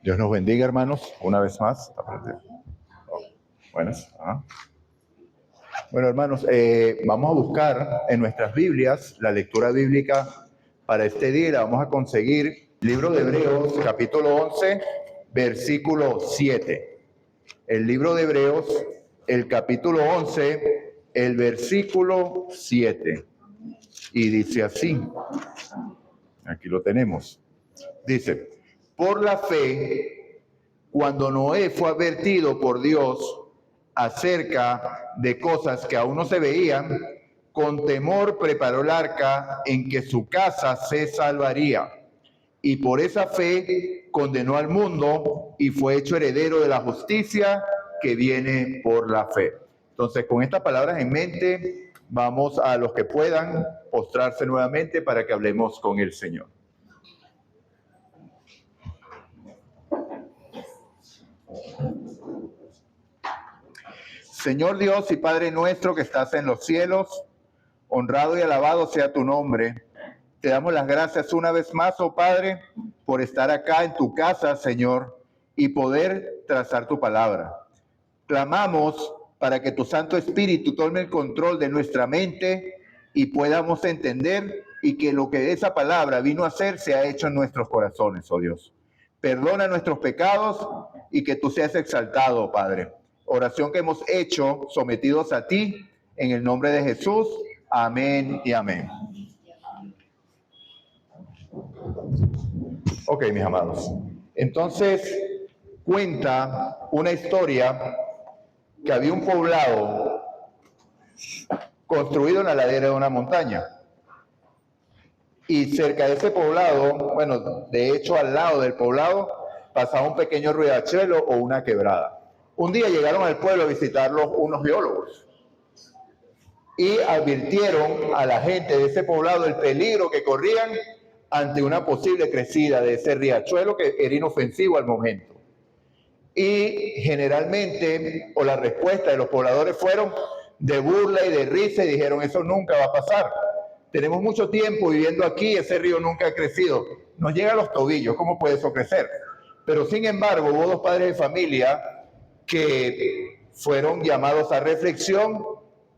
Dios nos bendiga, hermanos, una vez más. Buenas. Bueno, hermanos, vamos a buscar en nuestras Biblias la lectura bíblica para este día. La vamos a conseguir, libro de Hebreos, capítulo 11, versículo 7. El libro de Hebreos, el capítulo 11, el versículo 7. Y dice así, aquí lo tenemos. Dice: por la fe, cuando Noé fue advertido por Dios acerca de cosas que aún no se veían, con temor preparó el arca en que su casa se salvaría. Y por esa fe condenó al mundo y fue hecho heredero de la justicia que viene por la fe. Entonces, con estas palabras en mente, vamos a los que puedan postrarse nuevamente para que hablemos con el Señor. Señor Dios y Padre nuestro que estás en los cielos, honrado y alabado sea tu nombre. Te damos las gracias una vez más, oh Padre, por estar acá en tu casa, Señor, y poder trazar tu palabra. Clamamos para que tu Santo Espíritu tome el control de nuestra mente y podamos entender y que lo que esa palabra vino a hacer se ha hecho en nuestros corazones, oh Dios. Perdona nuestros pecados y que tú seas exaltado, oh Padre. Oración que hemos hecho sometidos a ti, en el nombre de Jesús. Amén y amén. Ok, mis amados. Entonces, cuenta una historia que había un poblado construido en la ladera de una montaña. Y cerca de ese poblado, bueno, de hecho al lado del poblado, pasaba un pequeño riachuelo o una quebrada. Un día llegaron al pueblo a visitarlos unos geólogos y advirtieron a la gente de ese poblado el peligro que corrían ante una posible crecida de ese riachuelo que era inofensivo al momento. Y generalmente, o la respuesta de los pobladores fueron de burla y de risa y dijeron: eso nunca va a pasar. Tenemos mucho tiempo viviendo aquí, ese río nunca ha crecido. Nos llega a los tobillos, ¿cómo puede eso crecer? Pero sin embargo, hubo dos padres de familia que fueron llamados a reflexión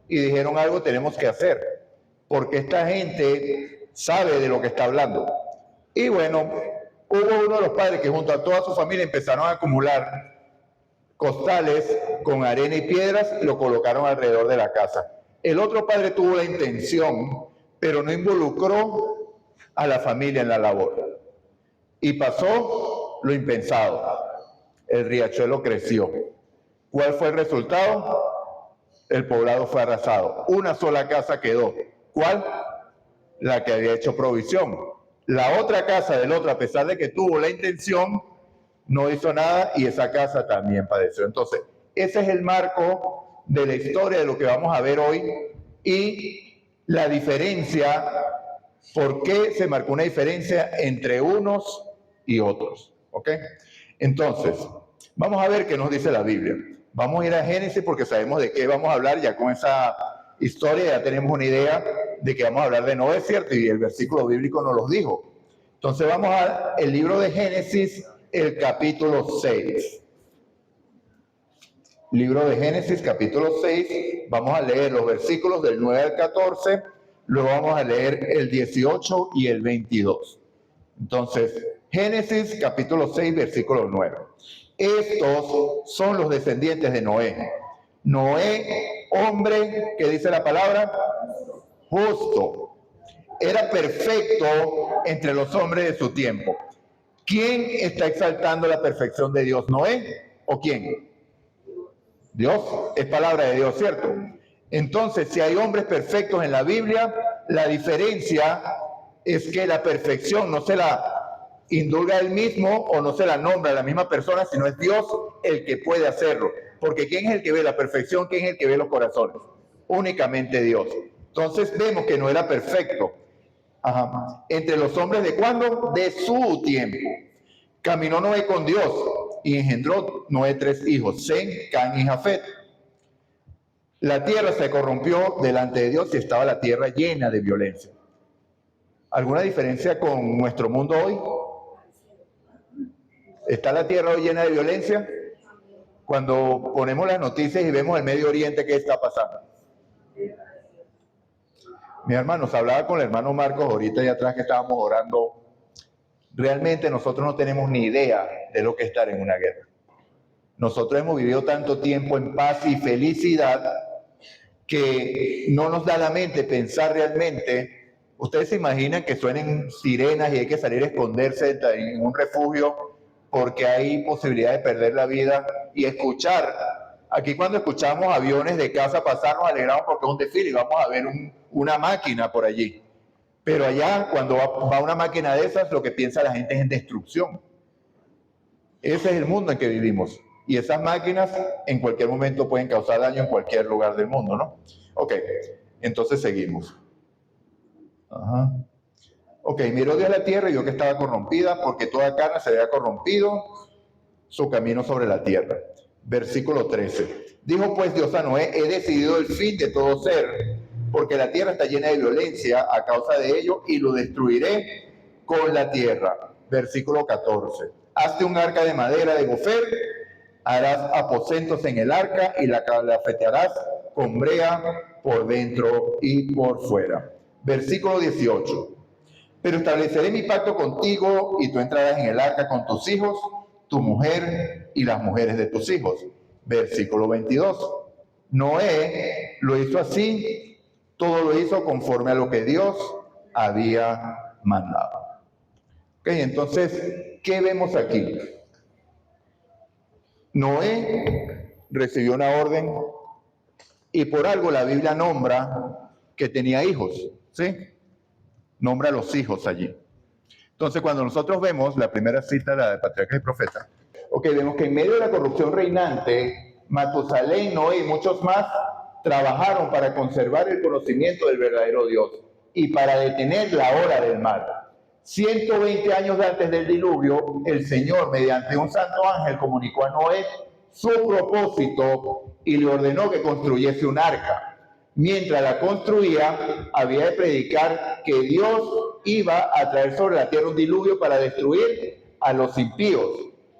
y dijeron: algo tenemos que hacer, porque esta gente sabe de lo que está hablando. Y bueno, hubo uno de los padres que junto a toda su familia empezaron a acumular costales con arena y piedras y lo colocaron alrededor de la casa. El otro padre tuvo la intención, pero no involucró a la familia en la labor. Y pasó lo impensado. El riachuelo creció. ¿Cuál fue el resultado? El poblado fue arrasado. Una sola casa quedó. ¿Cuál? La que había hecho provisión. La otra casa del otro, a pesar de que tuvo la intención, no hizo nada y esa casa también padeció. Entonces, ese es el marco de la historia de lo que vamos a ver hoy y la diferencia, por qué se marcó una diferencia entre unos y otros. ¿Ok? Entonces, vamos a ver qué nos dice la Biblia. Vamos a ir a Génesis porque sabemos de qué vamos a hablar. Ya con esa historia ya tenemos una idea de que vamos a hablar de Noé, ¿cierto? Y el versículo bíblico nos lo dijo. Entonces vamos al libro de Génesis, el capítulo 6. Libro de Génesis, capítulo 6. Vamos a leer los versículos del 9 al 14. Luego vamos a leer el 18 y el 22. Entonces, Génesis, capítulo 6, versículo 9. Estos son los descendientes de Noé. Noé, hombre, ¿qué dice la palabra? Justo. Era perfecto entre los hombres de su tiempo. ¿Quién está exaltando la perfección de Dios? ¿Noé o quién? Dios. Es palabra de Dios, ¿cierto? Entonces, si hay hombres perfectos en la Biblia, la diferencia es que la perfección no se la indulga él mismo o no se la nombra a la misma persona, sino es Dios el que puede hacerlo. Porque ¿quién es el que ve la perfección? ¿Quién es el que ve los corazones? Únicamente Dios. Entonces vemos que no era perfecto. Entre los hombres ¿de cuándo? De su tiempo. Caminó Noé con Dios y engendró Noé 3 hijos, Sem, Cam y Jafet. La tierra se corrompió delante de Dios y estaba la tierra llena de violencia. ¿Alguna diferencia con nuestro mundo hoy? ¿Está la tierra hoy llena de violencia? Cuando ponemos las noticias y vemos el Medio Oriente, ¿qué está pasando? Mi hermanos, hablaba con el hermano Marcos ahorita allá atrás que estábamos orando. Realmente nosotros no tenemos ni idea de lo que es estar en una guerra. Nosotros hemos vivido tanto tiempo en paz y felicidad que no nos da la mente pensar realmente. Ustedes se imaginan que suenen sirenas y hay que salir a esconderse en un refugio porque hay posibilidad de perder la vida y escuchar. Aquí cuando escuchamos aviones de casa pasar nos alegramos porque es un desfile y vamos a ver una máquina por allí. Pero allá cuando va una máquina de esas, lo que piensa la gente es en destrucción. Ese es el mundo en que vivimos. Y esas máquinas en cualquier momento pueden causar daño en cualquier lugar del mundo, ¿no? Ok, entonces seguimos. Ajá. Ok, miró Dios la tierra y vio que estaba corrompida, porque toda carne se había corrompido su camino sobre la tierra. Versículo 13. Dijo pues Dios a Noé, he decidido el fin de todo ser, porque la tierra está llena de violencia a causa de ello, y lo destruiré con la tierra. Versículo 14. Hazte un arca de madera de gofer, harás aposentos en el arca y la calafetearás con brea por dentro y por fuera. Versículo 18. Pero estableceré mi pacto contigo y tú entrarás en el arca con tus hijos, tu mujer y las mujeres de tus hijos. Versículo 22. Noé lo hizo así, todo lo hizo conforme a lo que Dios había mandado. Ok, entonces, ¿qué vemos aquí? Noé recibió una orden y por algo la Biblia nombra que tenía hijos, ¿sí? Nombra a los hijos allí. Entonces, cuando nosotros vemos la primera cita, la de Patriarcas y Profetas, vemos que en medio de la corrupción reinante, Matusalén, Noé y muchos más trabajaron para conservar el conocimiento del verdadero Dios y para detener la hora del mal. 120 años antes del diluvio, el Señor, mediante un santo ángel, comunicó a Noé su propósito y le ordenó que construyese un arca. Mientras la construía, había de predicar que Dios iba a traer sobre la tierra un diluvio para destruir a los impíos.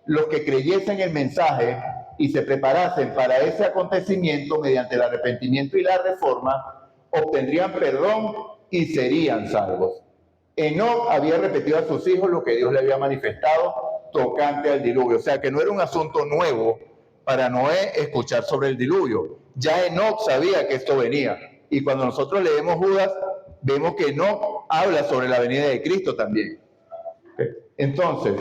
Los que creyesen el mensaje y se preparasen para ese acontecimiento mediante el arrepentimiento y la reforma, obtendrían perdón y serían salvos. Enoc había repetido a sus hijos lo que Dios le había manifestado tocante al diluvio. O sea que no era un asunto nuevo para Noé escuchar sobre el diluvio. Ya Enoc sabía que esto venía. Y cuando nosotros leemos Judas, vemos que Enoc habla sobre la venida de Cristo también. Entonces,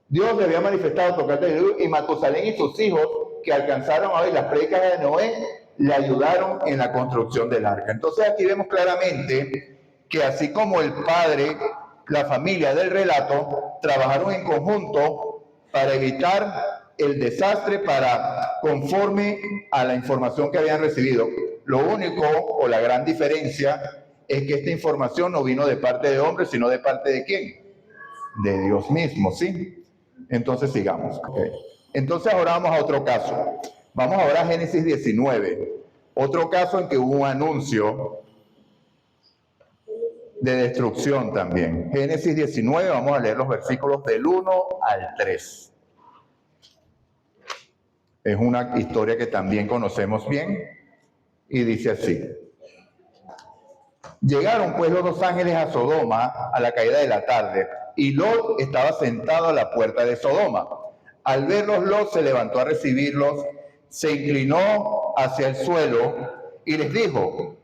Dios le había manifestado tocante al diluvio y Matusalén y sus hijos, que alcanzaron a oír las prédicas de Noé, le ayudaron en la construcción del arca. Entonces aquí vemos claramente que así como el padre, la familia del relato, trabajaron en conjunto para evitar el desastre conforme a la información que habían recibido. Lo único o la gran diferencia es que esta información no vino de parte de hombres, sino de parte de ¿quién? De Dios mismo, ¿sí? Entonces sigamos. Okay. Entonces ahora vamos a otro caso. Vamos ahora a Génesis 19. Otro caso en que hubo un anuncio de destrucción también. Génesis 19, vamos a leer los versículos del 1 al 3. Es una historia que también conocemos bien y dice así. Llegaron pues los dos ángeles a Sodoma a la caída de la tarde, y Lot estaba sentado a la puerta de Sodoma. Al verlos, Lot se levantó a recibirlos, se inclinó hacia el suelo y les dijo: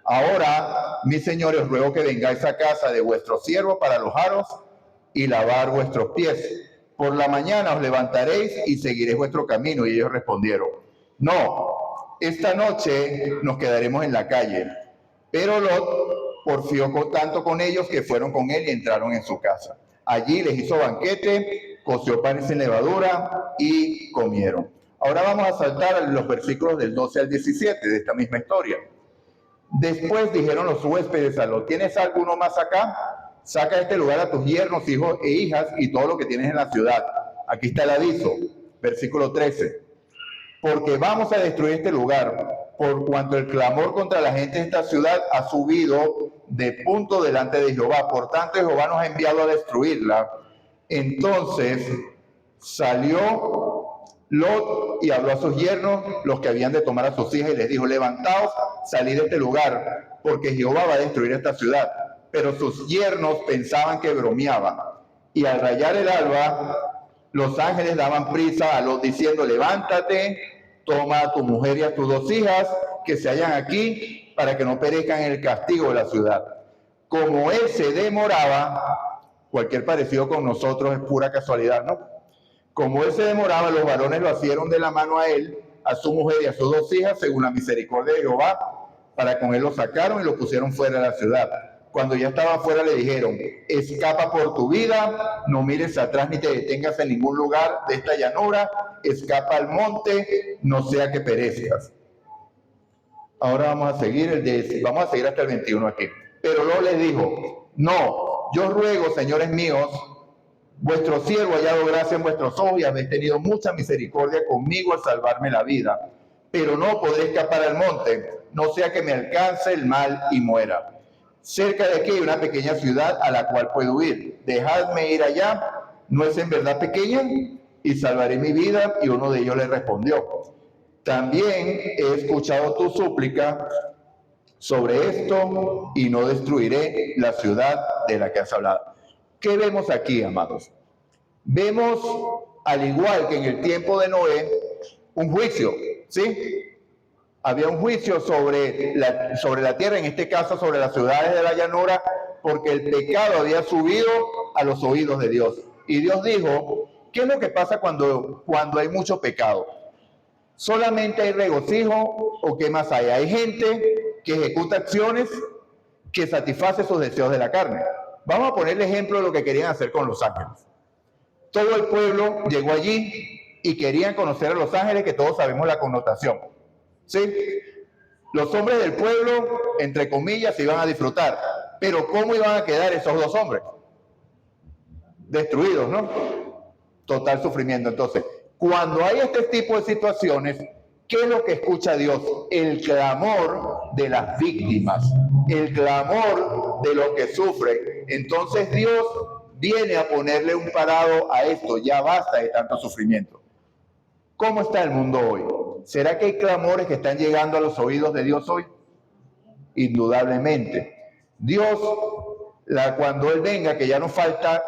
ahora, mis señores, os ruego que vengáis a casa de vuestro siervo para alojaros y lavar vuestros pies. Por la mañana os levantaréis y seguiréis vuestro camino. Y ellos respondieron: no, esta noche nos quedaremos en la calle. Pero Lot porfió tanto con ellos que fueron con él y entraron en su casa. Allí les hizo banquete, coció panes sin levadura y comieron. Ahora vamos a saltar a los versículos del 12 al 17 de esta misma historia. Después dijeron los huéspedes a Lot: ¿tienes alguno más acá? Saca de este lugar a tus yernos, hijos e hijas y todo lo que tienes en la ciudad. Aquí está el aviso, versículo 13. Porque vamos a destruir este lugar, por cuanto el clamor contra la gente de esta ciudad ha subido de punto delante de Jehová. Por tanto, Jehová nos ha enviado a destruirla. Entonces Salió Lot y habló a sus yernos, los que habían de tomar a sus hijas, y les dijo: levantaos, salid de este lugar, porque Jehová va a destruir esta ciudad. Pero sus yernos pensaban que bromeaba. Y al rayar el alba, los ángeles daban prisa a Lot diciendo: levántate, toma a tu mujer y a tus 2 hijas que se hallan aquí, para que no perezcan en el castigo de la ciudad. Como él se demoraba, cualquier parecido con nosotros es pura casualidad, ¿no? Como él se demoraba, los varones lo asieron de la mano a él, a su mujer y a sus 2 hijas, según la misericordia de Jehová. Para con él lo sacaron y lo pusieron fuera de la ciudad. Cuando ya estaba fuera le dijeron: escapa por tu vida, no mires atrás ni te detengas en ningún lugar de esta llanura, escapa al monte, no sea que perezcas. Ahora vamos a seguir hasta el 21 aquí. Pero luego les dijo: no, yo ruego, señores míos, vuestro siervo ha hallado gracia en vuestros ojos y habéis tenido mucha misericordia conmigo al salvarme la vida. Pero no podré escapar al monte, no sea que me alcance el mal y muera. Cerca de aquí hay una pequeña ciudad a la cual puedo ir. Dejadme ir allá, ¿no es en verdad pequeña? Y salvaré mi vida. Y uno de ellos le respondió: también he escuchado tu súplica sobre esto y no destruiré la ciudad de la que has hablado. ¿Qué vemos aquí, amados? Vemos, al igual que en el tiempo de Noé, un juicio, ¿sí? Había un juicio sobre la tierra, en este caso sobre las ciudades de la llanura, porque el pecado había subido a los oídos de Dios. Y Dios dijo: ¿qué es lo que pasa cuando hay mucho pecado? ¿Solamente hay regocijo o qué más hay? Hay gente que ejecuta acciones que satisface sus deseos de la carne. Vamos a poner el ejemplo de lo que querían hacer con los ángeles. Todo el pueblo llegó allí y querían conocer a los ángeles, que todos sabemos la connotación, ¿sí? Los hombres del pueblo, entre comillas, se iban a disfrutar. Pero ¿cómo iban a quedar esos 2 hombres? Destruidos, ¿no? Total sufrimiento. Entonces, cuando hay este tipo de situaciones, ¿qué es lo que escucha Dios? El clamor de las víctimas, el clamor de los que sufren. Entonces Dios viene a ponerle un parado a esto. Ya basta de tanto sufrimiento. ¿Cómo está el mundo hoy? ¿Será que hay clamores que están llegando a los oídos de Dios hoy? Indudablemente. Dios, cuando Él venga, que ya no falta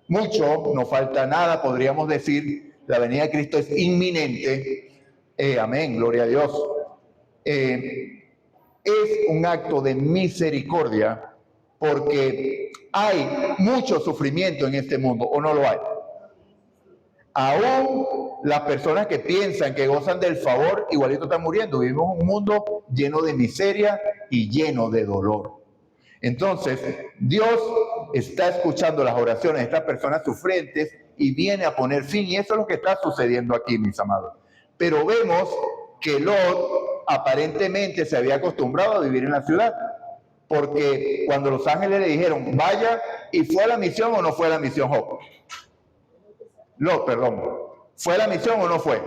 mucho, no falta nada, podríamos decir, la venida de Cristo es inminente. Amén, gloria a Dios. Es un acto de misericordia, porque hay mucho sufrimiento en este mundo, ¿o no lo hay? Aún las personas que piensan que gozan del favor, igualito están muriendo. Vivimos en un mundo lleno de miseria y lleno de dolor. Entonces, Dios está escuchando las oraciones de estas personas sufrientes y viene a poner fin. Y eso es lo que está sucediendo aquí, mis amados. Pero vemos que Lot aparentemente se había acostumbrado a vivir en la ciudad. Porque cuando los ángeles le dijeron: vaya, ¿y fue a la misión o no fue a la misión, Job? Lot, perdón. ¿Fue a la misión o no fue?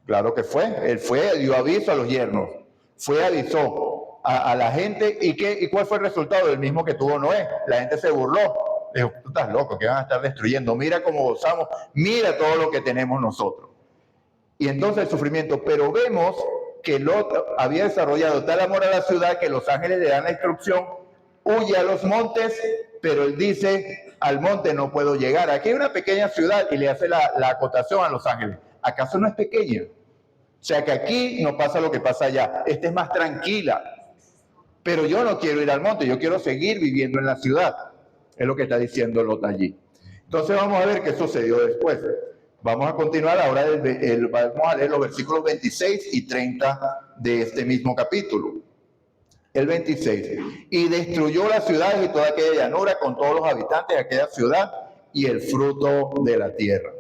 Claro que fue. Él fue, dio aviso a los yernos. Fue, avisó a la gente. ¿Y cuál fue el resultado? El mismo que tuvo Noé. La gente se burló. Dijo: tú estás loco, que van a estar destruyendo. Mira cómo gozamos. Mira todo lo que tenemos nosotros. Y entonces el sufrimiento. Pero vemos que Lot había desarrollado tal amor a la ciudad que los ángeles le dan la instrucción: huye a los montes. Pero él dice: al monte no puedo llegar. Aquí hay una pequeña ciudad, y le hace la acotación a los ángeles. ¿Acaso no es pequeña? O sea que aquí no pasa lo que pasa allá. Esta es más tranquila. Pero yo no quiero ir al monte, yo quiero seguir viviendo en la ciudad. Es lo que está diciendo Lot allí. Entonces vamos a ver qué sucedió después. Vamos a continuar ahora, vamos a leer los versículos 26 y 30 de este mismo capítulo. El 26. Y destruyó las ciudades y toda aquella llanura con todos los habitantes de aquella ciudad y el fruto de la tierra.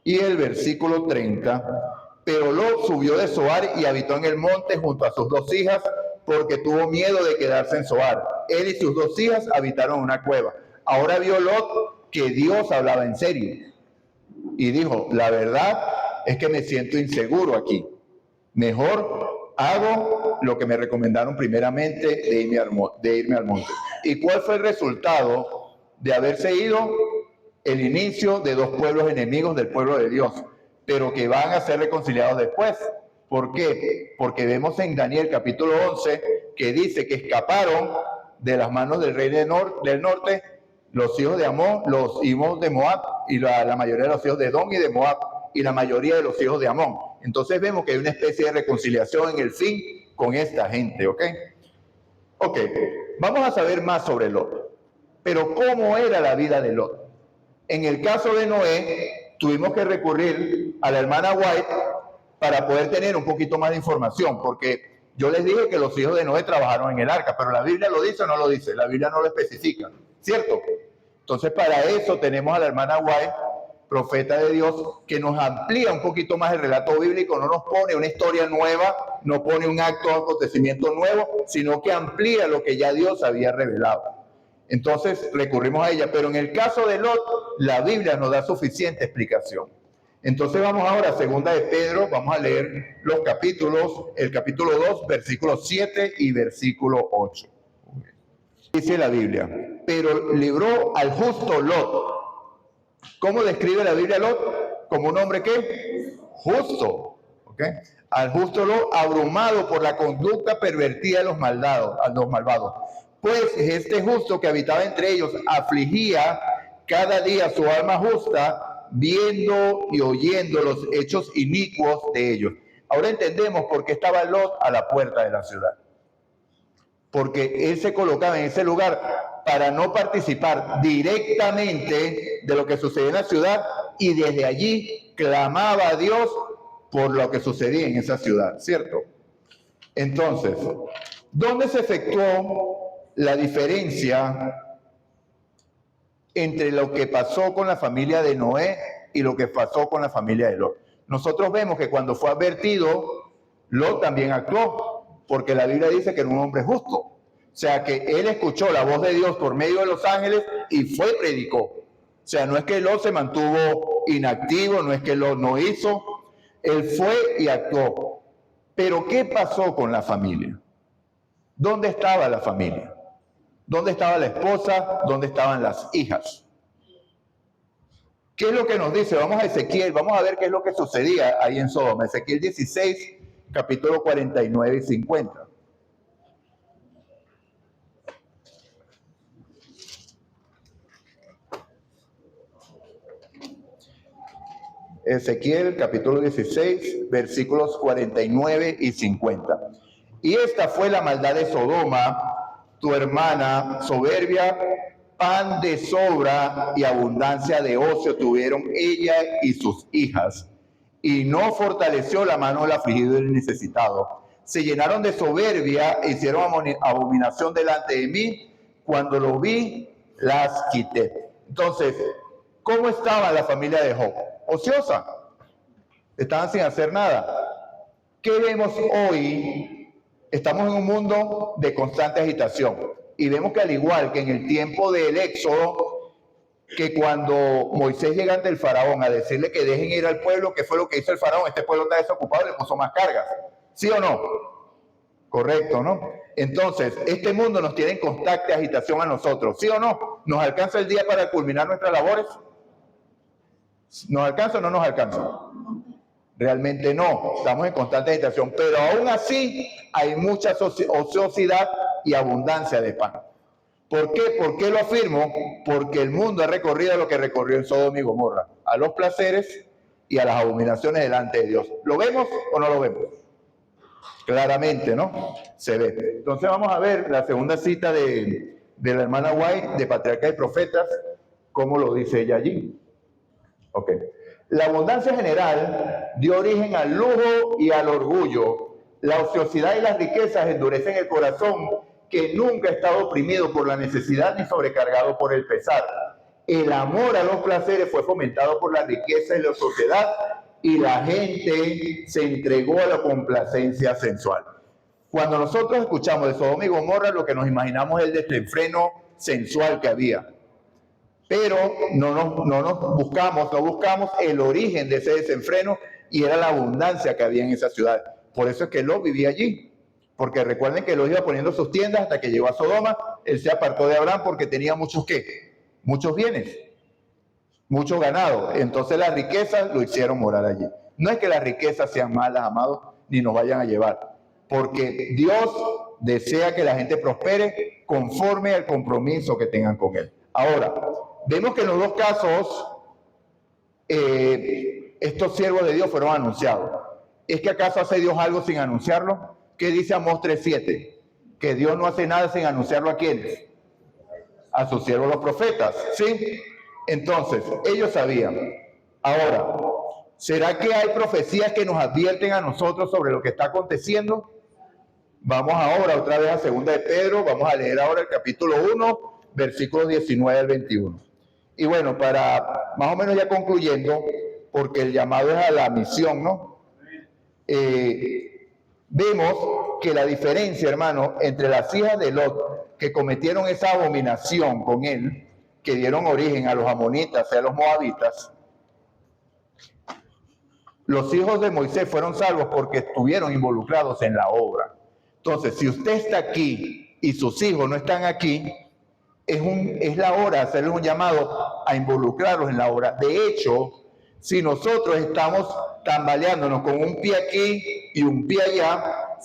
Y el versículo 30. Pero Lot subió de Zoar y habitó en el monte junto a sus 2 hijas, porque tuvo miedo de quedarse en Zoar. Él y sus 2 hijas habitaron en una cueva. Ahora vio Lot que Dios hablaba en serio. Y dijo: la verdad es que me siento inseguro aquí. Mejor hago lo que me recomendaron primeramente, de irme al monte. ¿Y cuál fue el resultado de haberse ido el inicio de dos pueblos enemigos del pueblo de Dios, pero que van a ser reconciliados después. ¿Por qué? Porque vemos en Daniel capítulo 11 que dice que escaparon de las manos del rey del norte los hijos de Amón, los hijos de Moab y la mayoría de los hijos de Edom y de Moab y la mayoría de los hijos de Amón. Entonces vemos que hay una especie de reconciliación en el fin con esta gente, ¿ok? Ok, vamos a saber más sobre Lot. Pero ¿cómo era la vida de Lot? En el caso de Noé, tuvimos que recurrir a la hermana White para poder tener un poquito más de información, porque yo les dije que los hijos de Noé trabajaron en el arca, pero la Biblia lo dice o no lo dice, la Biblia no lo especifica, ¿cierto? Entonces para eso tenemos a la hermana White, profeta de Dios, que nos amplía un poquito más el relato bíblico, no nos pone una historia nueva, no pone un acto o acontecimiento nuevo, sino que amplía lo que ya Dios había revelado. Entonces recurrimos a ella, pero en el caso de Lot, la Biblia nos da suficiente explicación. Entonces vamos ahora a segunda de Pedro, vamos a leer los capítulos, el capítulo 2, versículo 7 y versículo 8. Dice la Biblia, pero libró al justo Lot. ¿Cómo describe la Biblia a Lot? Como un hombre que justo, ¿ok? Al justo Lot abrumado por la conducta pervertida de los malvados. Pues este justo que habitaba entre ellos afligía cada día su alma justa, viendo y oyendo los hechos inicuos de ellos. Ahora entendemos por qué estaba Lot a la puerta de la ciudad. Porque él se colocaba en ese lugar para no participar directamente de lo que sucedía en la ciudad y desde allí clamaba a Dios por lo que sucedía en esa ciudad, ¿cierto? Entonces, ¿dónde se efectuó la diferencia entre lo que pasó con la familia de Noé y lo que pasó con la familia de Lot? Nosotros vemos que cuando fue advertido, Lot también actuó, porque la Biblia dice que era un hombre justo. O sea, que él escuchó la voz de Dios por medio de los ángeles y fue y predicó. O sea, no es que Lot se mantuvo inactivo, no es que Lot no hizo, él fue y actuó. Pero ¿qué pasó con la familia? ¿Dónde estaba la familia? ¿Dónde estaba la esposa? ¿Dónde estaban las hijas? ¿Qué es lo que nos dice? Vamos a Ezequiel, vamos a ver qué es lo que sucedía ahí en Sodoma. Ezequiel 16, capítulo 49 y 50. Ezequiel, capítulo 16, versículos 49 y 50. Y esta fue la maldad de Sodoma, tu hermana, soberbia, pan de sobra y abundancia de ocio tuvieron ella y sus hijas, y no fortaleció la mano del afligido y del necesitado. Se llenaron de soberbia e hicieron abominación delante de mí. Cuando lo vi, las quité. Entonces, ¿cómo estaba la familia de Job? Ociosa. Estaban sin hacer nada. ¿Qué vemos hoy? Estamos en un mundo de constante agitación y vemos que al igual que en el tiempo del Éxodo, que cuando Moisés llega ante el faraón a decirle que dejen ir al pueblo, ¿qué fue lo que hizo el faraón? Este pueblo está desocupado, le puso más cargas. ¿Sí o no? Correcto, ¿no? Entonces, este mundo nos tiene en constante agitación a nosotros. ¿Sí o no? ¿Nos alcanza el día para culminar nuestras labores? ¿Nos alcanza o no nos alcanza? Realmente no, estamos en constante agitación, pero aún así hay mucha ociosidad y abundancia de pan. ¿Por qué? ¿Por qué lo afirmo? Porque el mundo ha recorrido lo que recorrió en Sodoma y Gomorra, a los placeres y a las abominaciones delante de Dios. ¿Lo vemos o no lo vemos? Claramente, ¿no? Se ve. Entonces vamos a ver la segunda cita de la hermana White, de Patriarca y Profetas, cómo lo dice ella allí. Ok. La abundancia general dio origen al lujo y al orgullo. La ociosidad y las riquezas endurecen el corazón, que nunca ha estado oprimido por la necesidad ni sobrecargado por el pesar. El amor a los placeres fue fomentado por la riqueza y la sociedad, y la gente se entregó a la complacencia sensual. Cuando nosotros escuchamos de Sodoma y Gomorra, lo que nos imaginamos es el desenfreno sensual que había. Pero no buscamos el origen de ese desenfreno, y era la abundancia que había en esa ciudad. Por eso es que Lot vivía allí. Porque recuerden que Lot iba poniendo sus tiendas hasta que llegó a Sodoma. Él se apartó de Abraham porque tenía muchos ¿qué? muchos bienes, mucho ganado. Entonces las riquezas lo hicieron morar allí. No es que las riquezas sean malas, amados, ni nos vayan a llevar, porque Dios desea que la gente prospere conforme al compromiso que tengan con Él. Ahora, vemos que en los dos casos estos siervos de Dios fueron anunciados. ¿Es que acaso hace Dios algo sin anunciarlo? ¿Qué dice Amós 3:7? Que Dios no hace nada sin anunciarlo a quiénes, a sus siervos los profetas, ¿sí? Entonces, ellos sabían. Ahora, ¿será que hay profecías que nos advierten a nosotros sobre lo que está aconteciendo? Vamos ahora otra vez a 2 de Pedro, vamos a leer ahora el capítulo 1, versículos 19 al 21. Y bueno, para más o menos ya concluyendo, porque el llamado es a la misión, ¿no? Vemos que la diferencia, hermano, entre las hijas de Lot, que cometieron esa abominación con él, que dieron origen a los amonitas y a los moabitas, los hijos de Moisés fueron salvos porque estuvieron involucrados en la obra. Entonces, si usted está aquí y sus hijos no están aquí, es la hora de hacerles un llamado a involucrarlos en la obra. De hecho, si nosotros estamos tambaleándonos con un pie aquí y un pie allá,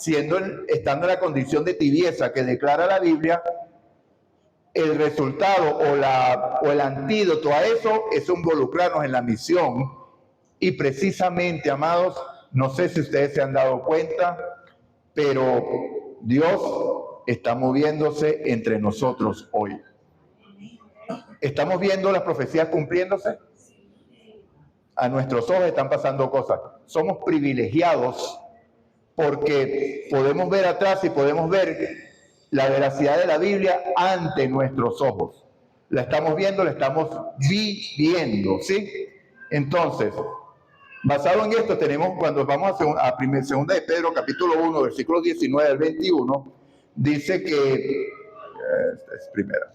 estando en la condición de tibieza que declara la Biblia, el resultado o el antídoto a eso es involucrarnos en la misión. Y precisamente, amados, no sé si ustedes se han dado cuenta, pero Dios está moviéndose entre nosotros hoy. ¿Estamos viendo las profecías cumpliéndose? A nuestros ojos están pasando cosas. Somos privilegiados porque podemos ver atrás y podemos ver la veracidad de la Biblia ante nuestros ojos. La estamos viendo, la estamos viviendo, ¿sí? Entonces, basado en esto, tenemos, cuando vamos a 2 de Pedro, capítulo 1, versículos 19 al 21, dice que... Esta es primera.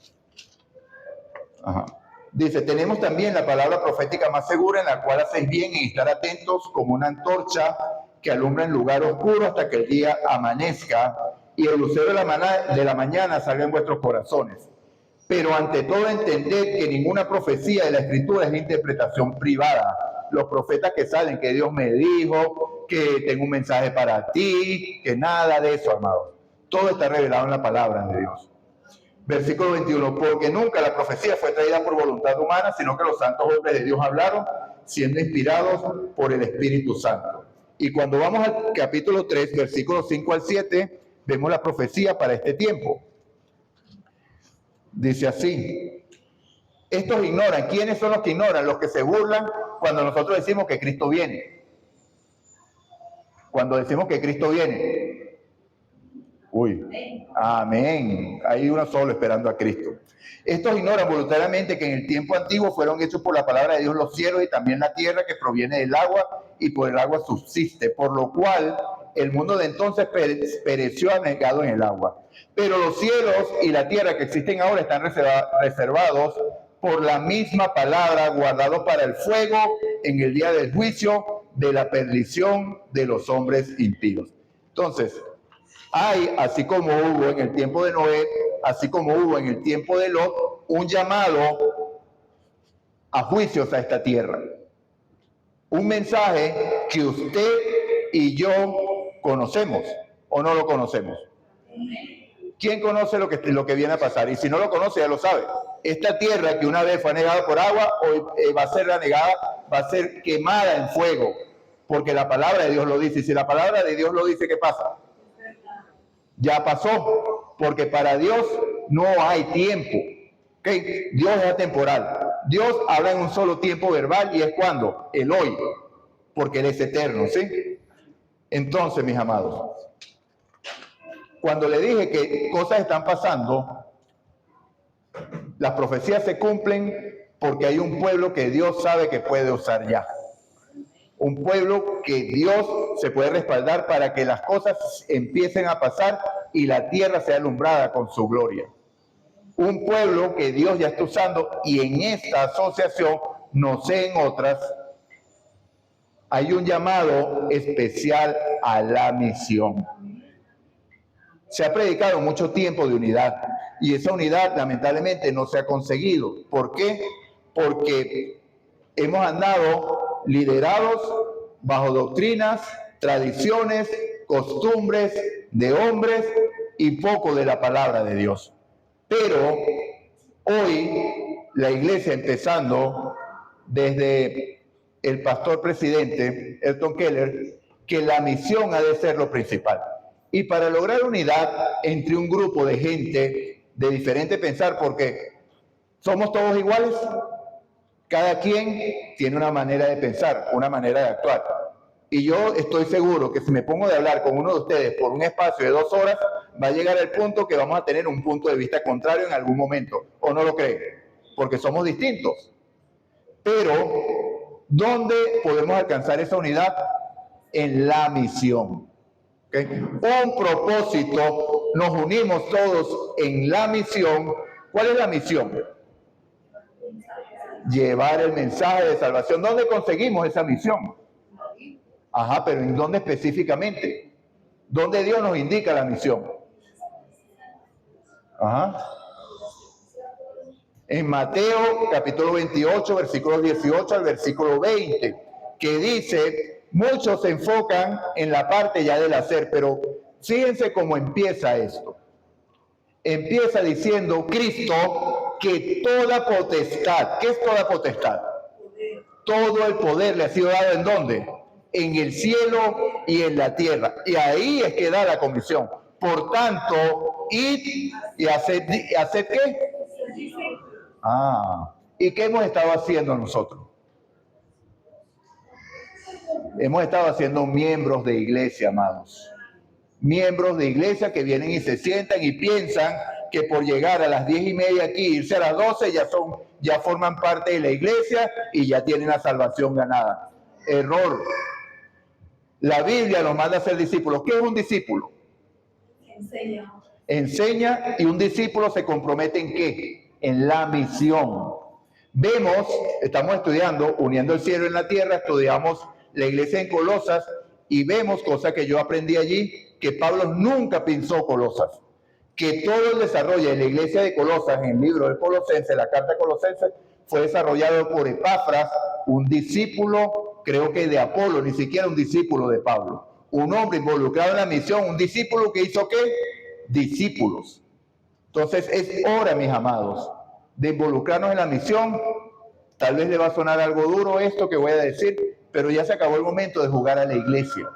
Ajá. Dice, tenemos también la palabra profética más segura, en la cual hacéis bien en estar atentos como una antorcha que alumbra en lugar oscuro hasta que el día amanezca y el lucero de la mañana salga en vuestros corazones. Pero ante todo entended que ninguna profecía de la Escritura es interpretación privada. Los profetas que salen, que Dios me dijo, que tengo un mensaje para ti, que nada de eso, amados. Todo está revelado en la palabra de Dios. Versículo 21, porque nunca la profecía fue traída por voluntad humana, sino que los santos hombres de Dios hablaron, siendo inspirados por el Espíritu Santo. Y cuando vamos al capítulo 3, versículos 5 al 7, vemos la profecía para este tiempo. Dice así, estos ignoran. ¿Quiénes son los que ignoran? Los que se burlan cuando nosotros decimos que Cristo viene. Cuando decimos que Cristo viene. Uy, amén. Hay uno solo esperando a Cristo. Estos ignoran voluntariamente que en el tiempo antiguo fueron hechos por la palabra de Dios los cielos y también la tierra que proviene del agua y por el agua subsiste, por lo cual el mundo de entonces pereció anegado en el agua. Pero los cielos y la tierra que existen ahora están reservados por la misma palabra, guardados para el fuego en el día del juicio de la perdición de los hombres impíos. Entonces, hay, así como hubo en el tiempo de Noé, así como hubo en el tiempo de Lot, un llamado a juicios a esta tierra. Un mensaje que usted y yo conocemos o no lo conocemos. ¿Quién conoce lo que viene a pasar? Y si no lo conoce, ya lo sabe. Esta tierra que una vez fue anegada por agua, hoy va a ser anegada, va a ser quemada en fuego, porque la palabra de Dios lo dice. Y si la palabra de Dios lo dice, ¿qué pasa? Ya pasó, porque para Dios no hay tiempo. ¿Okay? Dios es atemporal. Dios habla en un solo tiempo verbal y es cuando, el hoy, porque Él es eterno, ¿sí? Entonces, mis amados, cuando le dije que cosas están pasando, las profecías se cumplen porque hay un pueblo que Dios sabe que puede usar ya. Un pueblo que Dios se puede respaldar para que las cosas empiecen a pasar y la tierra sea alumbrada con su gloria. Un pueblo que Dios ya está usando y en esta asociación, no sé en otras, hay un llamado especial a la misión. Se ha predicado mucho tiempo de unidad, Y esa unidad lamentablemente no se ha conseguido. ¿Por qué? Porque hemos andado liderados bajo doctrinas, tradiciones, costumbres de hombres y poco de la palabra de Dios. Pero hoy la iglesia, empezando desde el pastor presidente Elton Keller, que la misión ha de ser lo principal. Y para lograr unidad entre un grupo de gente de diferente pensar, porque somos todos iguales, cada quien tiene una manera de pensar, una manera de actuar. Y yo estoy seguro que si me pongo de hablar con uno de ustedes por un espacio de 2 horas, va a llegar el punto que vamos a tener un punto de vista contrario en algún momento. ¿O no lo creen? Porque somos distintos. Pero, ¿dónde podemos alcanzar esa unidad? En la misión. ¿Okay? Un propósito, nos unimos todos en la misión. ¿Cuál es la misión? Llevar el mensaje de salvación. ¿Dónde conseguimos esa misión? Ajá, pero ¿en dónde específicamente? ¿Dónde Dios nos indica la misión? Ajá. En Mateo capítulo 28, versículos 18 al versículo 20, que dice, muchos se enfocan en la parte ya del hacer, pero fíjense cómo empieza esto. Empieza diciendo Cristo que toda potestad, ¿qué es toda potestad? Todo el poder le ha sido dado ¿en dónde? En el cielo y en la tierra. Y ahí es que da la comisión. Por tanto, id y haced ¿qué? ¿Y qué hemos estado haciendo nosotros? Hemos estado haciendo miembros de iglesia, amados. Miembros de iglesia que vienen y se sientan y piensan que por llegar a las 10:30 aquí, irse a las 12, ya forman parte de la iglesia y ya tienen la salvación ganada. Error. La Biblia nos manda a ser discípulos. ¿Qué es un discípulo? Enseña, y un discípulo se compromete ¿en qué? En la misión. Vemos, estamos estudiando, uniendo el cielo en la tierra, estudiamos la iglesia en Colosas y vemos, cosa que yo aprendí allí, que Pablo nunca pensó Colosas. Que todo el desarrollo de la iglesia de Colosas, en el libro de Colosenses, la carta de Colosenses, fue desarrollado por Epafras, un discípulo, creo que de Apolo, ni siquiera un discípulo de Pablo. Un hombre involucrado en la misión, un discípulo que hizo ¿qué? Discípulos. Entonces es hora, mis amados, de involucrarnos en la misión. Tal vez le va a sonar algo duro esto que voy a decir, pero ya se acabó el momento de jugar a la iglesia.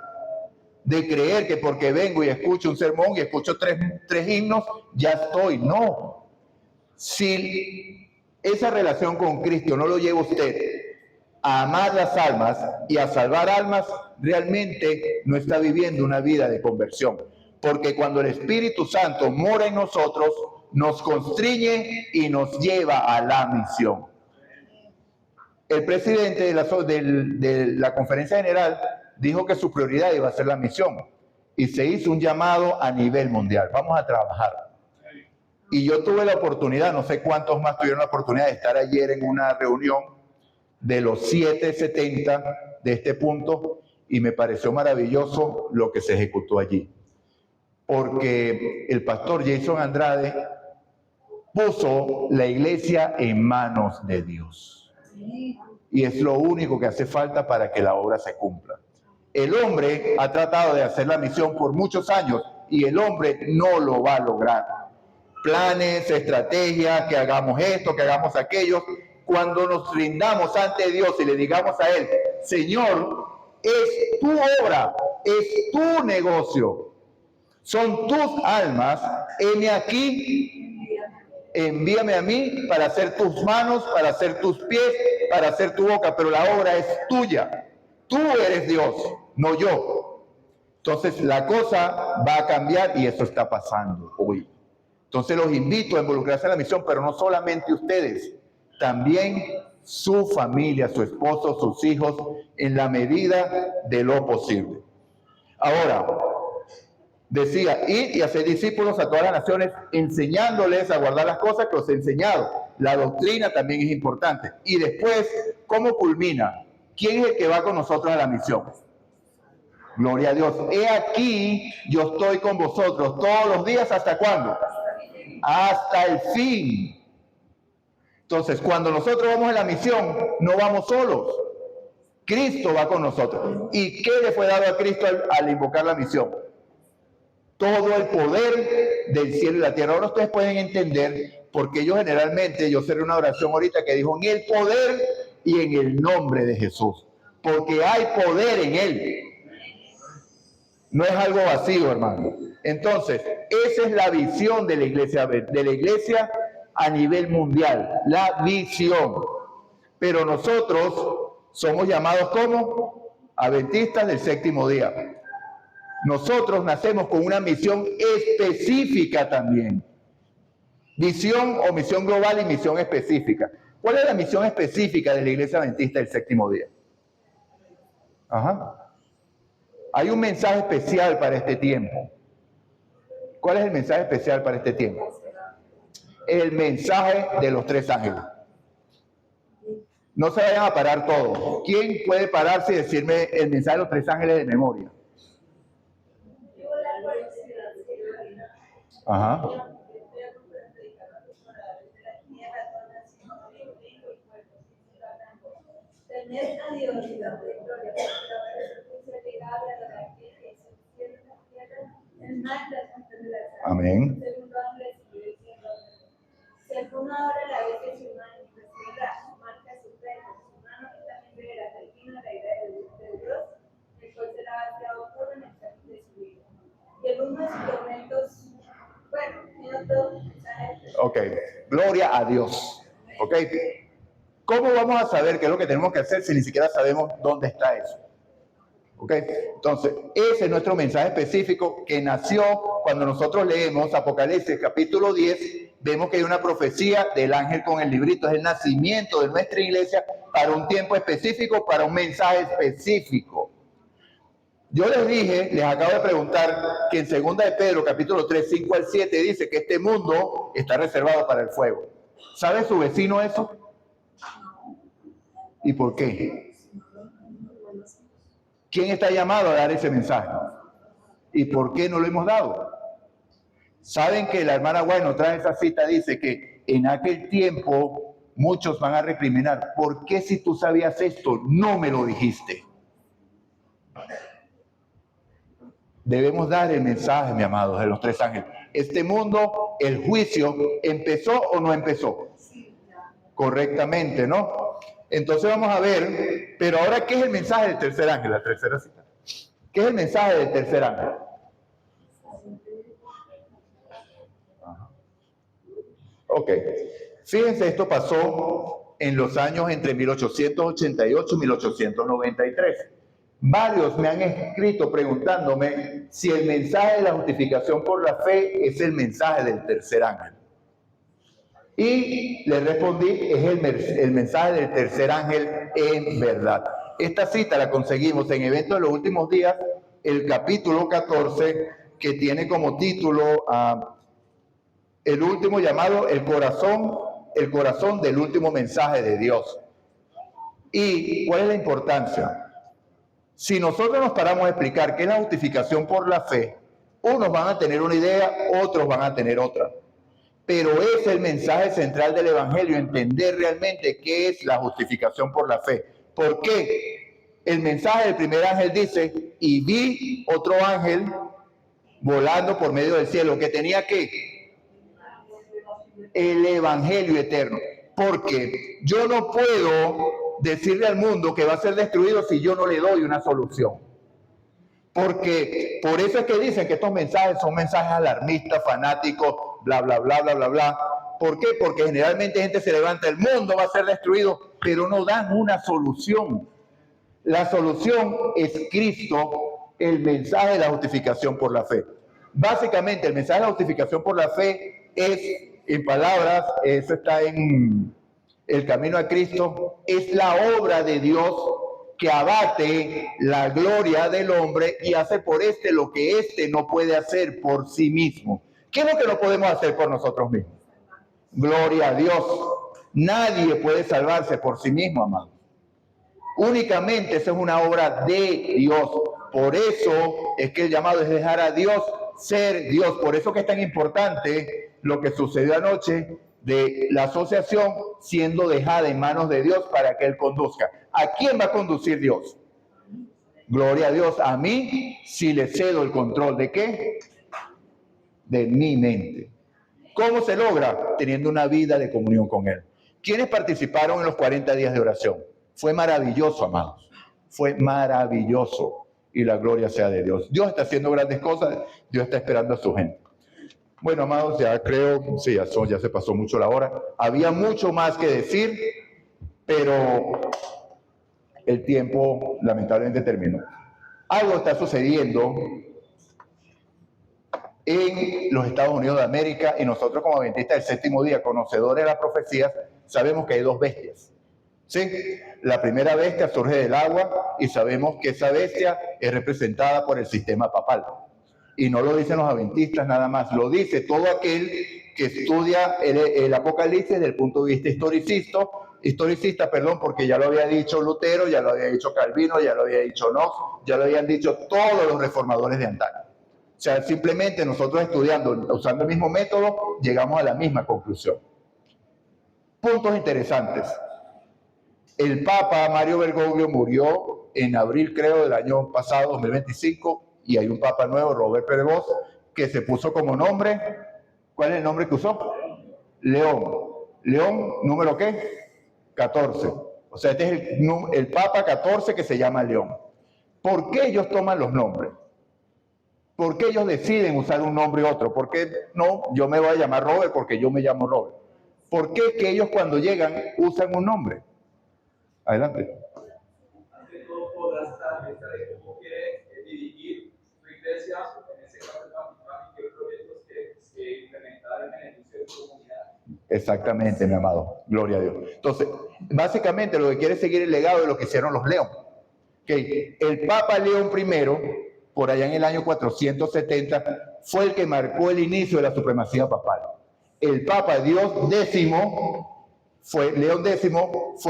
De creer que porque vengo y escucho un sermón y escucho tres himnos, ya estoy. No. Si esa relación con Cristo no lo lleva usted a amar las almas y a salvar almas, realmente no está viviendo una vida de conversión. Porque cuando el Espíritu Santo mora en nosotros, nos constriñe y nos lleva a la misión. El presidente de la conferencia general dijo que su prioridad iba a ser la misión y se hizo un llamado a nivel mundial. Vamos a trabajar. Y yo tuve la oportunidad, no sé cuántos más tuvieron la oportunidad de estar ayer en una reunión de los 770 de este punto y me pareció maravilloso lo que se ejecutó allí. Porque el pastor Jason Andrade puso la iglesia en manos de Dios. Y es lo único que hace falta para que la obra se cumpla. El hombre ha tratado de hacer la misión por muchos años y el hombre no lo va a lograr. Planes, estrategias, que hagamos esto, que hagamos aquello. Cuando nos rindamos ante Dios y le digamos a Él, Señor, es tu obra, es tu negocio, son tus almas, heme aquí, envíame a mí para hacer tus manos, para hacer tus pies, para hacer tu boca, pero la obra es tuya. Tú eres Dios, no yo. Entonces la cosa va a cambiar y eso está pasando hoy. Entonces los invito a involucrarse en la misión, pero no solamente ustedes, también su familia, su esposo, sus hijos, en la medida de lo posible. Ahora, decía, ir y hacer discípulos a todas las naciones, enseñándoles a guardar las cosas que os he enseñado. La doctrina también es importante. Y después, ¿cómo culmina? ¿Quién es el que va con nosotros a la misión? Gloria a Dios. He aquí, yo estoy con vosotros todos los días. ¿Hasta cuándo? hasta el fin. Entonces, cuando nosotros vamos a la misión, no vamos solos. Cristo va con nosotros. ¿Y qué le fue dado a Cristo al invocar la misión? Todo el poder del cielo y la tierra. Ahora ustedes pueden entender por qué yo cerré una oración ahorita que dijo en el poder y en el nombre de Jesús. Porque hay poder en Él. No es algo vacío, hermano. Entonces, esa es la visión de la iglesia a nivel mundial. La visión. Pero nosotros somos llamados como adventistas del séptimo día. Nosotros nacemos con una misión específica también. Visión o misión global y misión específica. ¿Cuál es la misión específica de la iglesia adventista del séptimo día? Ajá. Hay un mensaje especial para este tiempo. ¿Cuál es el mensaje especial para este tiempo? El mensaje de los tres ángeles. No se vayan a parar todos. ¿Quién puede pararse y decirme el mensaje de los tres ángeles de memoria? Ajá. Amén. Ok, gloria a Dios. Ok, ¿cómo vamos a saber qué es lo que tenemos que hacer si ni siquiera sabemos dónde está eso? Ok, entonces, ese es nuestro mensaje específico que nació cuando nosotros leemos Apocalipsis capítulo 10, vemos que hay una profecía del ángel con el librito, es el nacimiento de nuestra iglesia para un tiempo específico, para un mensaje específico. Yo les acabo de preguntar que en 2 de Pedro, capítulo 3, 5 al 7, dice que este mundo está reservado para el fuego. ¿Sabe su vecino eso? ¿Y por qué? ¿Quién está llamado a dar ese mensaje? ¿Y por qué no lo hemos dado? Saben que la hermana White nos trae esa cita, dice que en aquel tiempo muchos van a recriminar. ¿Por qué si tú sabías esto no me lo dijiste? Debemos dar el mensaje, mi amados, de los tres ángeles. Este mundo, el juicio, ¿empezó o no empezó? Correctamente, ¿no? Entonces vamos a ver, pero ahora, ¿qué es el mensaje del tercer ángel? La tercera cita. ¿Qué es el mensaje del tercer ángel? Ok. Fíjense, esto pasó en los años entre 1888 y 1893. Varios me han escrito preguntándome si el mensaje de la justificación por la fe es el mensaje del tercer ángel. Y les respondí, es el mensaje del tercer ángel en verdad. Esta cita la conseguimos en Eventos de los Últimos Días, el capítulo 14, que tiene como título el último llamado, el corazón del último mensaje de Dios. ¿Y cuál es la importancia? Si nosotros nos paramos a explicar qué es la justificación por la fe, unos van a tener una idea, otros van a tener otra. Pero es el mensaje central del Evangelio, entender realmente qué es la justificación por la fe. ¿Por qué? El mensaje del primer ángel dice, y vi otro ángel volando por medio del cielo, que tenía ¿qué? El Evangelio eterno. Porque yo no puedo decirle al mundo que va a ser destruido si yo no le doy una solución. Porque por eso es que dicen que estos mensajes son mensajes alarmistas, fanáticos, bla, bla, bla, bla, bla, bla. ¿Por qué? Porque generalmente gente se levanta, el mundo va a ser destruido, pero no dan una solución. La solución es Cristo, el mensaje de la justificación por la fe. Básicamente, el mensaje de la justificación por la fe es, en palabras, eso está en el camino a Cristo, es la obra de Dios que abate la gloria del hombre y hace por éste lo que éste no puede hacer por sí mismo. ¿Qué es lo que no podemos hacer por nosotros mismos? Gloria a Dios. Nadie puede salvarse por sí mismo, amado. Únicamente esa es una obra de Dios. Por eso es que el llamado es dejar a Dios ser Dios. Por eso que es tan importante lo que sucedió anoche de la asociación siendo dejada en manos de Dios para que Él conduzca. ¿A quién va a conducir Dios? Gloria a Dios. A mí, si le cedo el control ¿de qué? De mi mente. ¿Cómo se logra? Teniendo una vida de comunión con Él. ¿Quiénes participaron en los 40 días de oración? Fue maravilloso, amados. Fue maravilloso. Y la gloria sea de Dios. Dios está haciendo grandes cosas. Dios está esperando a su gente. Bueno, amados, ya creo, sí, ya se pasó mucho la hora. Había mucho más que decir, pero el tiempo lamentablemente terminó. Algo está sucediendo en los Estados Unidos de América y nosotros como adventistas del séptimo día, conocedores de las profecías, sabemos que hay dos bestias. ¿Sí? La primera bestia surge del agua y sabemos que esa bestia es representada por el sistema papal. Y no lo dicen los adventistas nada más, lo dice todo aquel que estudia el Apocalipsis desde el punto de vista historicista, porque ya lo había dicho Lutero, ya lo había dicho Calvino, ya lo había dicho Knox, ya lo habían dicho todos los reformadores de antaño. O sea, simplemente nosotros estudiando, usando el mismo método, llegamos a la misma conclusión. Puntos interesantes. El Papa Mario Bergoglio murió en abril, creo, del año pasado, 2025, y hay un Papa nuevo, Robert Pérez, que se puso como nombre. ¿Cuál es el nombre que usó? León. León, ¿número qué? 14. O sea, este es el Papa 14 que se llama León. ¿Por qué ellos toman los nombres? ¿Por qué ellos deciden usar un nombre y otro? ¿Por qué no, yo me voy a llamar Robert porque yo me llamo Robert? ¿Por qué que ellos cuando llegan usan un nombre? Adelante. Ante todo, podrás estar lista de cómo quieres dirigir tu iglesia, en ese caso el Vaticano, y qué proyectos que implementar en beneficio de tu comunidad. Exactamente, mi amado. Gloria a Dios. Entonces, básicamente lo que quiere es seguir el legado de lo que hicieron los León. Okay. El Papa León I, por allá en el año 470, fue el que marcó el inicio de la supremacía papal. El Papa León X fue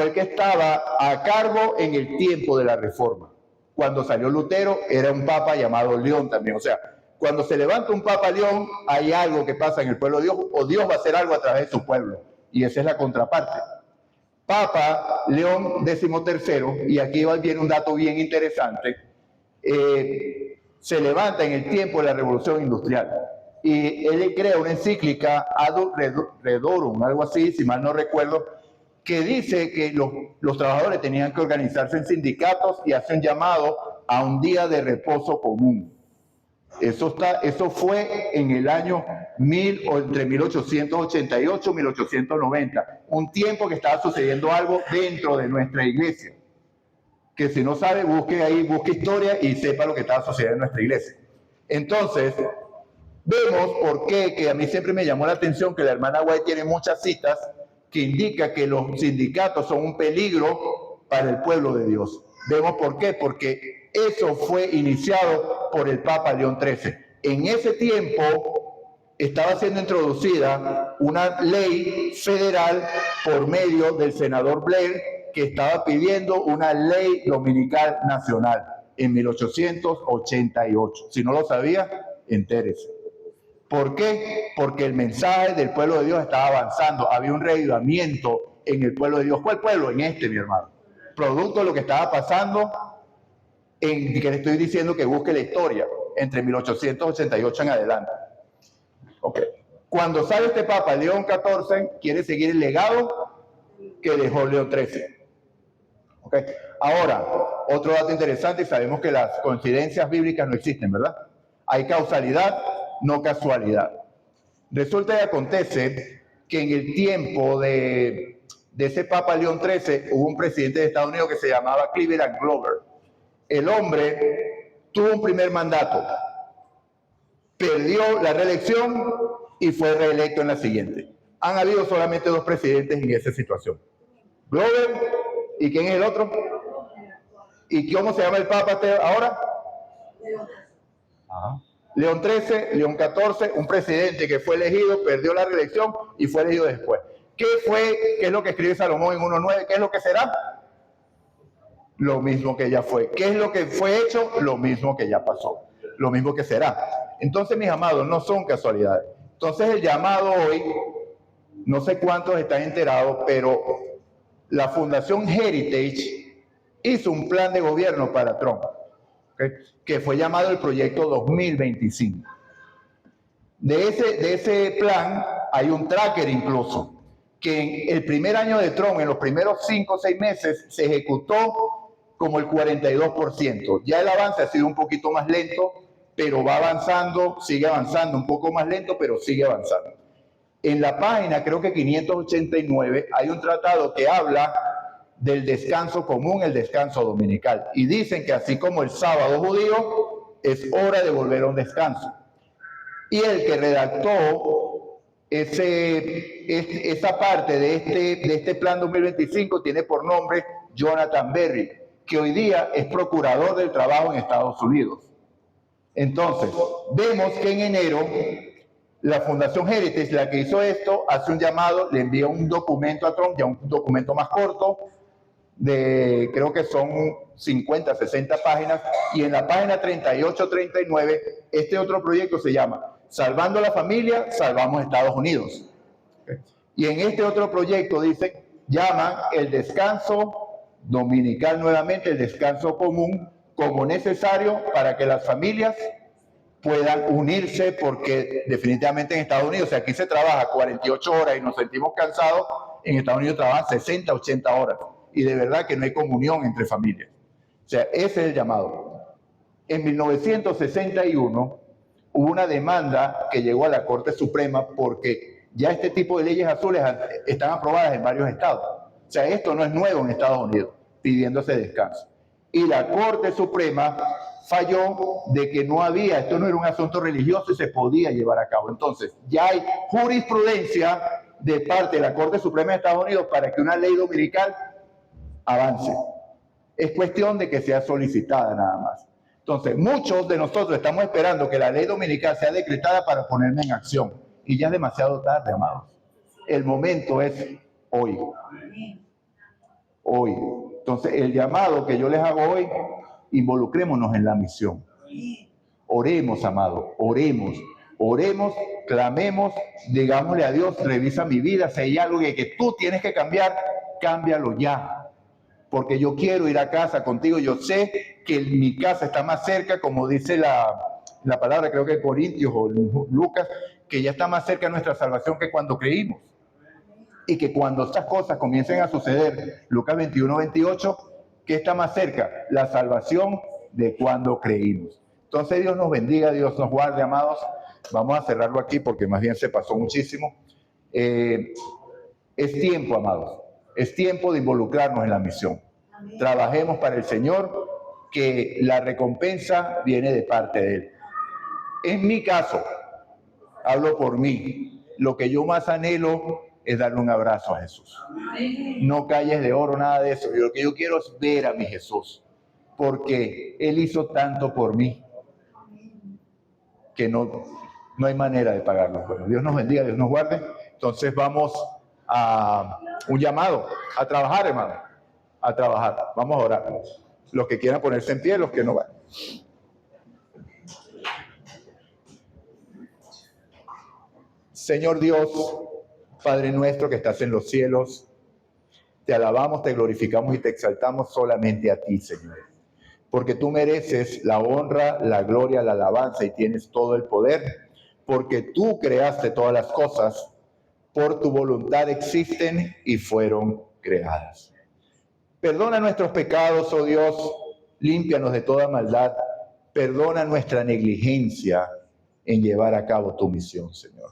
el que estaba a cargo en el tiempo de la Reforma. Cuando salió Lutero, era un papa llamado León también. O sea, cuando se levanta un Papa León, hay algo que pasa en el pueblo de Dios, o Dios va a hacer algo a través de su pueblo. Y esa es la contraparte. Papa León XIII, y aquí viene un dato bien interesante, se levanta en el tiempo de la Revolución Industrial. Y él crea una encíclica Ad Redorum, algo así, si mal no recuerdo, que dice que los trabajadores tenían que organizarse en sindicatos y hace un llamado a un día de reposo común. Eso fue en el año entre 1888 y 1890, un tiempo que estaba sucediendo algo dentro de nuestra iglesia. Que si no sabe, busque historia y sepa lo que estaba sucediendo en nuestra iglesia. Entonces, vemos por qué, que a mí siempre me llamó la atención que la hermana White tiene muchas citas que indica que los sindicatos son un peligro para el pueblo de Dios. Vemos por qué, porque eso fue iniciado por el Papa León XIII. En ese tiempo estaba siendo introducida una ley federal por medio del senador Blair que estaba pidiendo una ley dominical nacional en 1888. Si no lo sabía, entérese. ¿Por qué? Porque el mensaje del pueblo de Dios estaba avanzando. Había un reavivamiento en el pueblo de Dios. ¿Cuál pueblo? En mi hermano. Producto de lo que estaba pasando, que le estoy diciendo que busque la historia, entre 1888 en adelante. Okay. Cuando sale este Papa, León XIV, quiere seguir el legado que dejó León XIII. Okay. Ahora, otro dato interesante, sabemos que las coincidencias bíblicas no existen, ¿verdad? Hay causalidad, no casualidad. Resulta y acontece que en el tiempo de ese Papa León XIII hubo un presidente de Estados Unidos que se llamaba Cleveland Grover. El hombre tuvo un primer mandato, perdió la reelección y fue reelecto en la siguiente. Han habido solamente dos presidentes en esa situación. Grover, ¿y quién es el otro? ¿Y cómo se llama el Papa ahora? Ajá. León XIII, León XIV, un presidente que fue elegido, perdió la reelección y fue elegido después. ¿Qué es lo que escribe Salomón en 1.9? ¿Qué es lo que será? Lo mismo que ya fue. ¿Qué es lo que fue hecho? Lo mismo que ya pasó. Lo mismo que será. Entonces, mis amados, no son casualidades. Entonces el llamado hoy, no sé cuántos están enterados, pero la Fundación Heritage hizo un plan de gobierno para Trump, ¿okay?, que fue llamado el Proyecto 2025. De ese plan hay un tracker incluso, que en el primer año de Trump, en los primeros 5 o 6 meses, se ejecutó como el 42%. Ya el avance ha sido un poquito más lento, pero va avanzando, sigue avanzando, un poco más lento, pero sigue avanzando. En la página, creo que 589, hay un tratado que habla del descanso común, el descanso dominical. Y dicen que así como el sábado judío, es hora de volver a un descanso. Y el que redactó esa parte de este plan 2025 tiene por nombre Jonathan Berry, que hoy día es procurador del trabajo en Estados Unidos. Entonces, vemos que en enero la Fundación Heritage, la que hizo esto, hace un llamado, le envía un documento a Trump, ya un documento más corto, creo que son 50, 60 páginas, y en la página 38, 39, este otro proyecto se llama Salvando la Familia, Salvamos Estados Unidos. Y en este otro proyecto dicen, llaman el descanso dominical nuevamente, el descanso común, como necesario para que las familias puedan unirse, porque definitivamente en Estados Unidos, si aquí se trabaja 48 horas y nos sentimos cansados, en Estados Unidos trabajan 60, 80 horas. Y de verdad que no hay comunión entre familias. O sea, ese es el llamado. En 1961 hubo una demanda que llegó a la Corte Suprema porque ya este tipo de leyes azules están aprobadas en varios estados. O sea, esto no es nuevo en Estados Unidos, pidiendo ese descanso. Y la Corte Suprema falló de que no había, esto no era un asunto religioso y se podía llevar a cabo. Entonces, ya hay jurisprudencia de parte de la Corte Suprema de Estados Unidos para que una ley dominical avance. Es cuestión de que sea solicitada nada más. Entonces, muchos de nosotros estamos esperando que la ley dominical sea decretada para ponerme en acción. Y ya es demasiado tarde, amados. El momento es hoy. Hoy. Entonces, el llamado que yo les hago hoy, involucrémonos en la misión. Oremos, amados, oremos, clamemos, digámosle a Dios, revisa mi vida, si hay algo que tú tienes que cambiar, cámbialo ya. Porque yo quiero ir a casa contigo, yo sé que mi casa está más cerca, como dice la palabra, creo que Corintios o Lucas, que ya está más cerca de nuestra salvación que cuando creímos. Y que cuando estas cosas comiencen a suceder, Lucas 21, 28, ¿qué está más cerca? La salvación de cuando creímos. Entonces Dios nos bendiga, Dios nos guarde, amados. Vamos a cerrarlo aquí porque más bien se pasó muchísimo. Es tiempo, amados. Es tiempo de involucrarnos en la misión. Amén. Trabajemos para el Señor, que la recompensa viene de parte de Él. En mi caso, hablo por mí, lo que yo más anhelo es darle un abrazo a Jesús. Amén. No calles de oro, nada de eso. Lo que yo quiero es ver a mi Jesús, porque Él hizo tanto por mí, que no hay manera de pagarlo. Bueno, Dios nos bendiga, Dios nos guarde. Entonces vamos a un llamado a trabajar, hermano, a trabajar. Vamos a orar. Los que quieran ponerse en pie, los que no van. Señor Dios, Padre nuestro que estás en los cielos, te alabamos, te glorificamos y te exaltamos solamente a ti, Señor. Porque tú mereces la honra, la gloria, la alabanza y tienes todo el poder. Porque tú creaste todas las cosas, por tu voluntad existen y fueron creadas. Perdona nuestros pecados, oh Dios, límpianos de toda maldad. Perdona nuestra negligencia en llevar a cabo tu misión, Señor.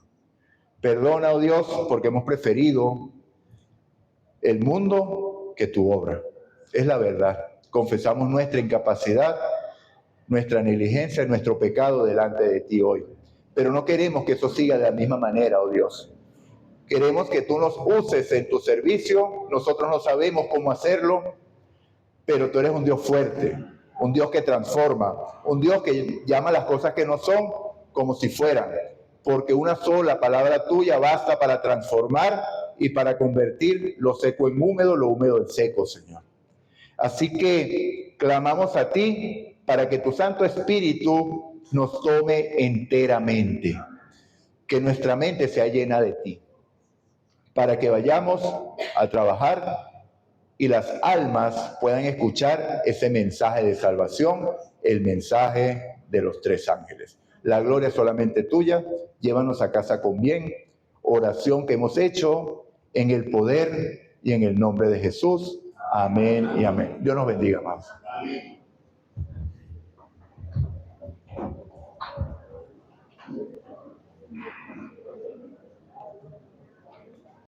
Perdona, oh Dios, porque hemos preferido el mundo que tu obra. Es la verdad. Confesamos nuestra incapacidad, nuestra negligencia, nuestro pecado delante de ti hoy. Pero no queremos que eso siga de la misma manera, oh Dios. Queremos que tú nos uses en tu servicio. Nosotros no sabemos cómo hacerlo, pero tú eres un Dios fuerte, un Dios que transforma, un Dios que llama las cosas que no son como si fueran, porque una sola palabra tuya basta para transformar y para convertir lo seco en húmedo, lo húmedo en seco, Señor. Así que clamamos a ti para que tu Santo Espíritu nos tome enteramente. que nuestra mente sea llena de ti, para que vayamos a trabajar y las almas puedan escuchar ese mensaje de salvación, el mensaje de los 3 ángeles. La gloria es solamente tuya, llévanos a casa con bien. Oración que hemos hecho en el poder y en el nombre de Jesús. Amén y amén. Dios nos bendiga, hermanos.